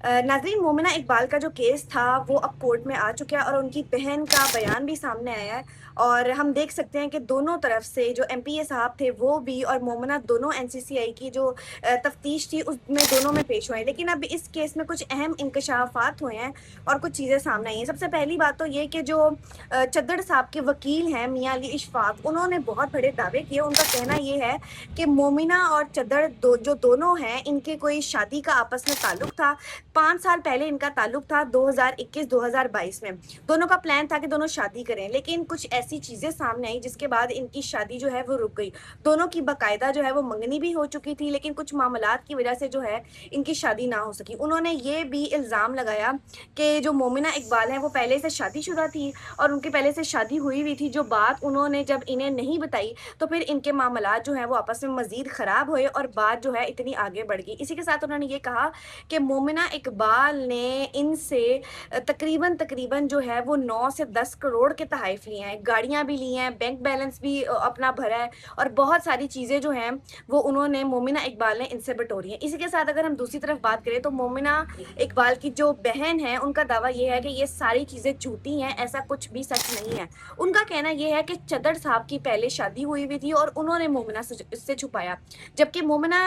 नाज़रीन, मोमिना इकबाल का जो केस था वो अब कोर्ट में आ चुका है और उनकी बहन का बयान भी सामने आया है। और हम देख सकते हैं कि दोनों तरफ से जो एमपीए साहब थे वो भी और मोमिना दोनों एनसीसीआई की जो तफ्तीश थी उसमें दोनों में पेश हुए हैं। लेकिन अब इस केस में कुछ अहम इंकशाफात हुए हैं और कुछ चीज़ें सामने आई हैं। सबसे पहली बात तो ये कि जो चद्दड़ साहब के वकील हैं मियां अली इशफाक, उन्होंने बहुत बड़े दावे किए। उनका कहना ये है कि मोमिना और चद्दड़ जो दोनों हैं, इनके कोई शादी का आपस में ताल्लुक था। 5 साल पहले इनका ताल्लुक था 2021-2022 में। दोनों का प्लान था कि दोनों शादी करें, लेकिन कुछ ऐसी चीज़ें सामने आई जिसके बाद इनकी शादी जो है वो रुक गई। दोनों की बाकायदा जो है वो मंगनी भी हो चुकी थी, लेकिन कुछ मामलात की वजह से जो है इनकी शादी ना हो सकी। उन्होंने ये भी इल्ज़ाम लगाया कि जो मोमिना इकबाल हैं वो पहले से शादीशुदा थी और उनकी पहले से शादी हुई हुई थी। जो बात उन्होंने जब इन्हें नहीं बताई तो फिर इनके मामलात जो हैं वो आपस में मज़ीद ख़राब हुए और बात जो है इतनी आगे बढ़ गई। इसी के साथ उन्होंने ये कहा कि मोमिना इकबाल ने इनसे तकरीबन तकरीबन जो है वो 9 से 10 करोड़ के तोहफ़े लिए हैं, गाड़ियाँ भी ली हैं, बैंक बैलेंस भी अपना भरा है और बहुत सारी चीज़ें जो हैं वो उन्होंने मोमिना इकबाल ने इनसे बटोरी हैं। इसी के साथ अगर हम दूसरी तरफ बात करें तो मोमिना इकबाल की जो बहन है उनका दावा ये है कि ये सारी चीज़ें झूठी हैं, ऐसा कुछ भी सच नहीं है। उनका कहना ये है कि चद्दड़ साहब की पहले शादी हुई हुई थी और उन्होंने मोमिना से इससे छुपाया। जबकि मोमिना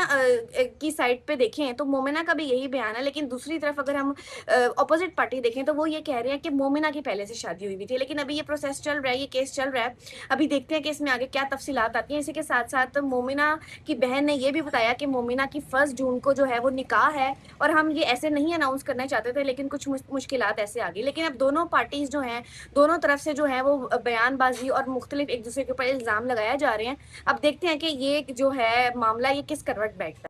की साइड पे देखें तो मोमिना का भी यही बयान है, लेकिन दूसरी तरफ अगर हम अपोजिट पार्टी देखें तो वो ये कह रहे हैं कि मोमिना की पहले से शादी हुई हुई थी। लेकिन अभी ये प्रोसेस चल रहा है, ये केस चल रहा है। अभी देखते हैं कि इसमें आगे क्या तफसीलात आती हैं। इसी के साथ-साथ मोमिना की बहन ने ये भी बताया कि मोमिना की 1 जून को जो है वो निकाह है और हम ये ऐसे नहीं अनाउंस करना चाहते थे, लेकिन कुछ मुश्किलात ऐसे आ गई। लेकिन अब दोनों पार्टीज़ जो हैं, दोनों तरफ से जो है वो बयानबाज़ी और मुख्तलिफ एक-दूसरे के ऊपर इल्ज़ाम लगाए जा रहे हैं। अब देखते हैं कि ये जो है मामला ये किस करवट बैठता है।